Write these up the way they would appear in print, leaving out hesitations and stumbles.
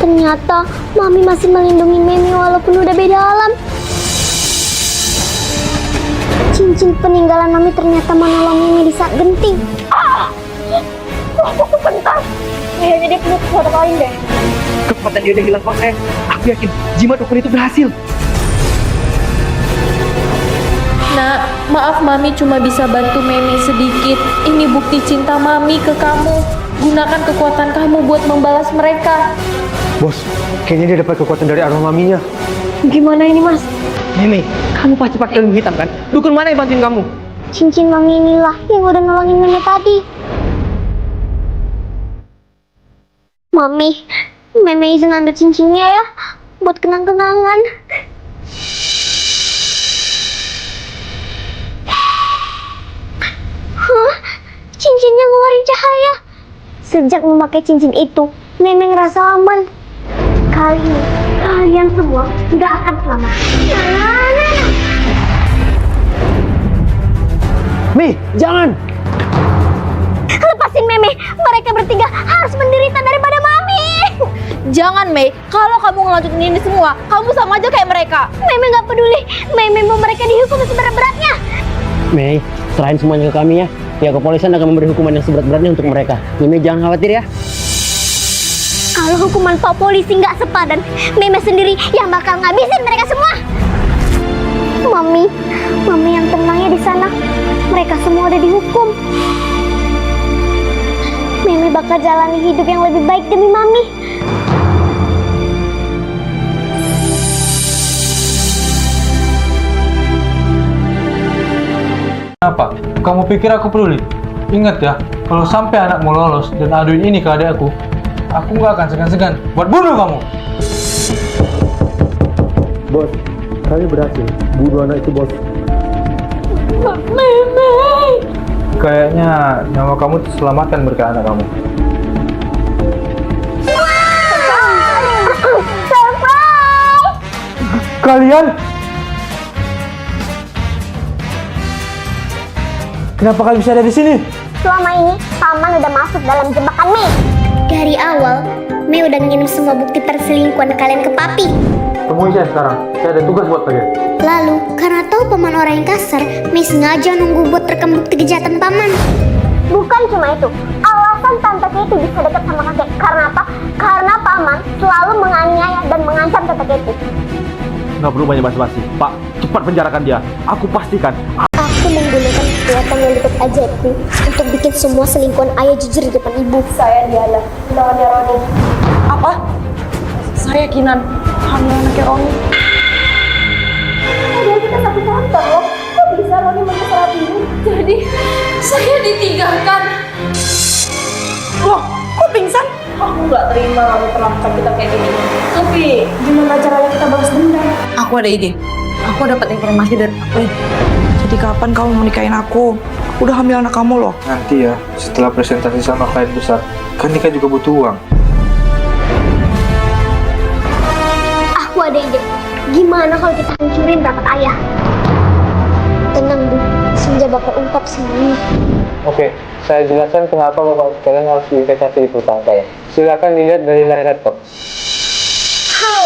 Ternyata Mami masih melindungi Memi walaupun udah beda alam. Cincin peninggalan Mami ternyata menolong Mimi di saat genting. Aku bentar. Kayaknya dia punya kekuatan lain deh. Kekuatan dia udah hilang kok sayang. Aku yakin jimat dukun itu berhasil. Nak, maaf Mami cuma bisa bantu Memi sedikit. Ini bukti cinta Mami ke kamu. Gunakan kekuatan kamu buat membalas mereka. Bos, kayaknya dia dapat kekuatan dari arwah maminya. Gimana ini, Mas? Mimi, kamu pasti pakai ilmu hitam kan? Dukun mana yang bantuin kamu? Cincin Mami inilah yang udah nolongin Mimi tadi. Mami, Mimi izin ambil cincinnya ya, buat kenang-kenangan. Hah? Cincinnya ngeluarin cahaya. Sejak memakai cincin itu, Mimi ngerasa aman. Kali ini, kalian semua nggak akan selamat. Mi, jangan! Lepasin Mimi, mereka bertiga harus menderita daripada Mami. Jangan, Mei. Kalau kamu ngelanjutin ini semua, kamu sama aja kayak mereka. Mimi nggak peduli, Mimi mau mereka dihukum seberat-beratnya. Mei, serahin semuanya ke kami ya. Pihak kepolisian akan memberi hukuman yang seberat-beratnya untuk mereka. Mimi jangan khawatir ya. Kalau hukuman Pak Polisi nggak sepadan, Mimi sendiri yang bakal ngabisin mereka semua. Mami yang tenang ya di sana. Mereka semua udah dihukum. Mimi bakal jalani hidup yang lebih baik demi Mami. Kenapa? Kamu pikir aku peduli? Ingat ya, kalau sampai anakmu lolos dan aduin ini ke adik aku nggak akan segan-segan buat bunuh kamu. Bos, kami berhasil bunuh anak itu, bos. Mimi. Kayaknya nyawa kamu terselamatkan berkat anak kamu. Surprise! Kalian? Kenapa kalian bisa ada di sini? Selama ini, Paman udah masuk dalam jebakan Mei. Dari awal, Mei udah ngirim semua bukti perselingkuhan kalian ke Papi. Temui saya sekarang, saya ada tugas buat kalian. Lalu, karena tahu Paman orang yang kasar, Mei sengaja nunggu buat rekam bukti kejahatan Paman. Bukan cuma itu, alasan Tante Ketty bisa dekat sama kakek. Karena apa? Karena Paman selalu menganiaya dan mengancam Tante Ketty. Nggak perlu banyak basa-basi. Pak, cepat penjarakan dia. Aku pastikan. Aku menggunakan kekuatan yang dekat ajaibku untuk bikin semua selingkuhan ayah jujur di depan ibu. Saya Diana, lawannya Roni. Apa? Saya Kinan, hamil anaknya Roni. Padahal kita satu kantor loh. Kok bisa Roni menyesarat ini? Jadi, saya ditinggalkan. Loh, kok pingsan? Aku nggak terima kamu pernah kita kayak gini. Tapi gimana caranya kita balas dendam? Aku ada ide. Aku dapat informasi dari April. Jadi kapan kamu mau nikahin aku? Aku udah hamil anak kamu loh. Nanti ya, setelah presentasi sama klien besar, kan nikah juga butuh uang. Aku ada ide. Gimana kalau kita hancurin rapat ayah? Tenang Bu, Senja bakal ungkap semuanya. Oke, saya jelaskan kenapa bapak kalian harus investasi di perusahaan saya. Silakan dilihat dari layar laptop. Halo,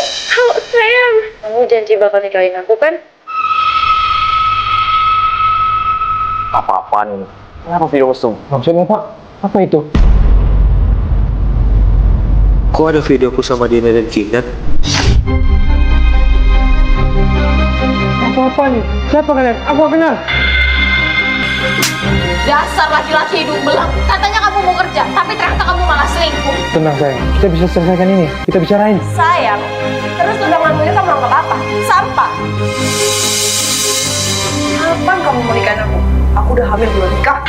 sayang. Kamu janji bakal nikahin aku kan? Apa-apaan ini? Kenapa video mesum? Maksudnya Pak, apa itu? Kok ada videoku sama Dina dan Kinan? Apa-apa nih? Siapa kalian? Aku gak kenal. Dasar laki-laki hidung belang. Katanya kamu mau kerja, tapi ternyata kamu malah selingkuh. Tenang sayang, kita bisa selesaikan ini. Kita bicarain. Sayang, terus udah ngambilnya kamu anggap apa? Sampah. Kapan kamu mau nikahin aku? Aku udah hamil belum nikah.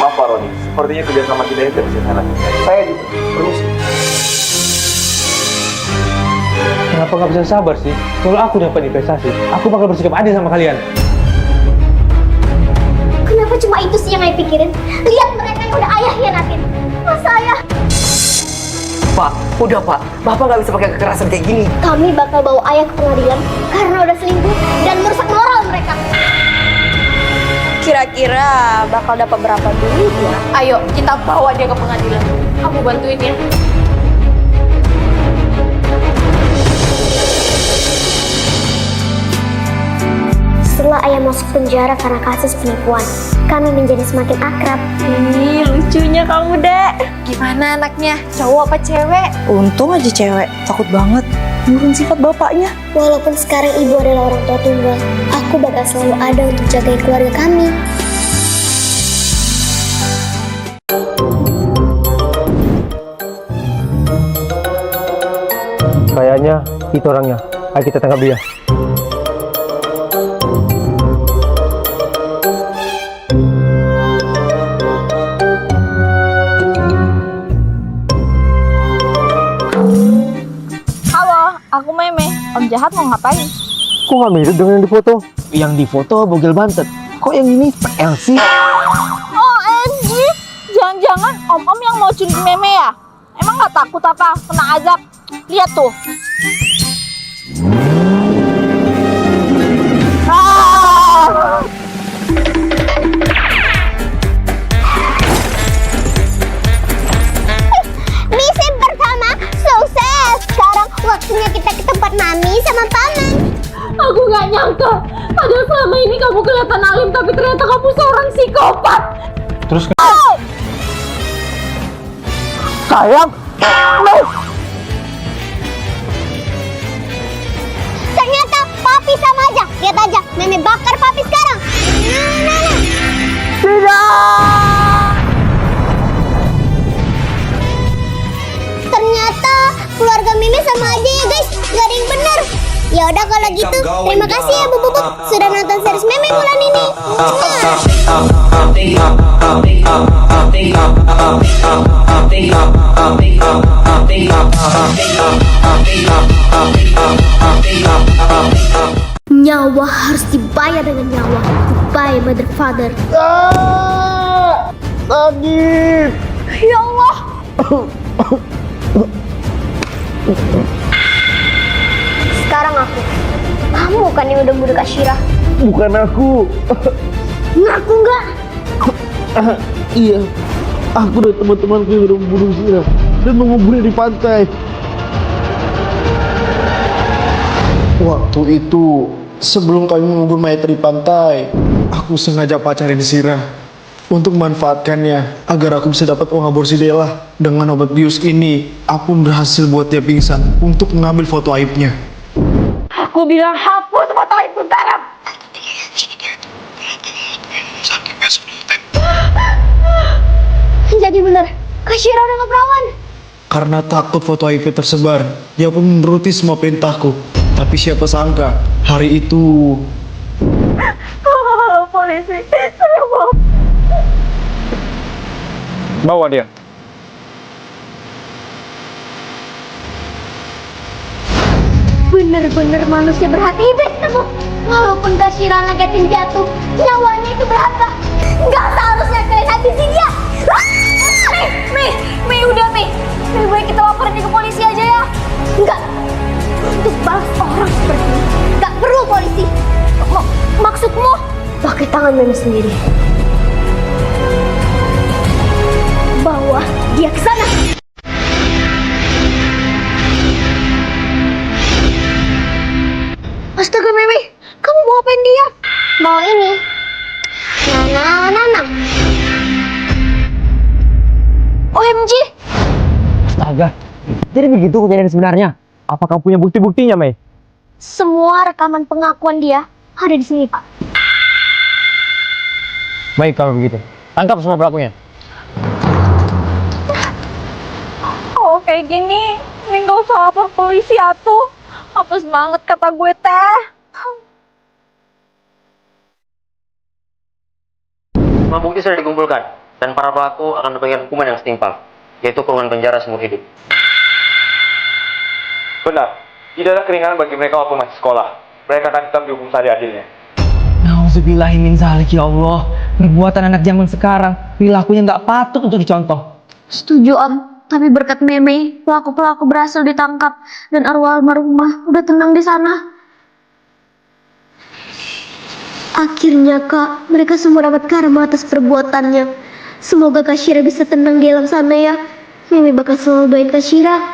Maaf Pak Roni, sepertinya kerja sama kita tidak bisa jalan. Saya juga, permisi. Kenapa nggak bisa sabar sih? Kalau aku dapat investasi, aku bakal bersikap adil sama kalian. Kenapa cuma itu sih yang ayah pikirin? Lihat mereka yang udah ayah hianatin. Masa ayah? Pak, udah Pak. Bapak nggak bisa pakai kekerasan kayak gini. Kami bakal bawa ayah ke pengadilan karena udah selingkuh dan merusak moral mereka. Kira-kira bakal dapat berapa duit ya? Ayo, kita bawa dia ke pengadilan. Kamu bantuin ya. setelah ayah masuk penjara karena kasus penipuan, kami menjadi semakin akrab. Ih, lucunya kamu, Dek. Gimana anaknya? Cowok apa cewek? Untung aja cewek, takut banget. Nurun sifat bapaknya. Walaupun sekarang ibu adalah orang tua tunggal, aku bakal selalu ada untuk jagain keluarga kami. Kayaknya itu orangnya. Ayo kita tangkap dia. Halo, aku Meme. Om jahat mau ngapain? Kok nggak mirip dengan yang difoto? Yang difoto bogel bantet. Kok yang ini PL sih? OMG, jangan-jangan om-om yang mau culik Meme ya? Emang nggak takut apa? Kena azab? Lihat tuh. Misi pertama sukses. Sekarang waktunya kita ke tempat mami sama paman. Aku nggak nyangka. Padahal selama ini kamu kelihatan alim, tapi ternyata kamu seorang psikopat. Terus Sayang! Ternyata papi sama aja. Lihat aja, meme bakar papi sekarang. Ternyata keluarga Mimi sama aja ya guys, gak ada yang benar. Ya udah kalau gitu, terima kasih ya Bu Bubuk sudah nonton series Meme bulan ini. Nyawa harus dibayar dengan nyawa. Goodbye, mother father. Sakit! Ya Allah. Sekarang aku. Kamu kan yang udah bunuh Kak Syira. Bukan aku. Ngaku nggak? Iya. Aku dan teman-temanku yang udah membunuh Syira dan menguburnya di pantai. Waktu itu, sebelum kami mengubur mayat di pantai, aku sengaja pacarin Syira untuk memanfaatkannya agar aku bisa dapat uang aborsi Dela. Dengan obat bius ini, aku berhasil buat dia pingsan untuk mengambil foto aibnya. Aku bilang hapus foto itu sekarang. Jadi bener, Kak Syira udah ngeperawan. Karena takut foto aibnya tersebar, dia pun menuruti semua perintahku. Tapi siapa sangka, hari itu Polisi, saya mau. Bawa dia. Bener-bener manusia berhati iblis kamu. Walaupun Kak Syira ngagetin jatuh, nyawanya itu berharga. Nggak seharusnya kalian habisin dia. Mi, udah Mi. Lebih baik kita laporin dia ke polisi aja ya. Enggak. Untuk balas orang seperti ini, nggak perlu polisi. Maksudmu? Pakai tangan Meme sendiri. Bawa dia ke sana. Astaga Meme, kamu mau apain dia? Mau ini. Nana. OMG. Astaga. Jadi begitu kejadian sebenarnya. Apa kamu punya bukti-buktinya, Mei? Semua rekaman pengakuan dia ada di sini, Pak. Baik kalau begitu. Tangkap semua pelakunya. Oh kayak gini, ini nggak usah lapor polisi atuh. Apes banget kata gue teh. Semua bukti sudah dikumpulkan dan para pelaku akan mendapatkan hukuman yang setimpal, yaitu kurungan penjara seumur hidup. benar, tidak ada keringanan bagi mereka walaupun masih sekolah. Mereka akan tetap dihukum seadil-adilnya. Nauzubillahi min zalik, ya Allah. Perbuatan anak zaman sekarang, perilakunya nggak patut untuk dicontoh. Setuju Om, tapi berkat Meme, pelaku-pelaku berhasil ditangkap dan arwah almarhumah udah tenang di sana. Akhirnya Kak, mereka semua dapat karma atas perbuatannya. Semoga Kak Syira bisa tenang di alam sana ya. Meme bakal selalu doain Kak Syira.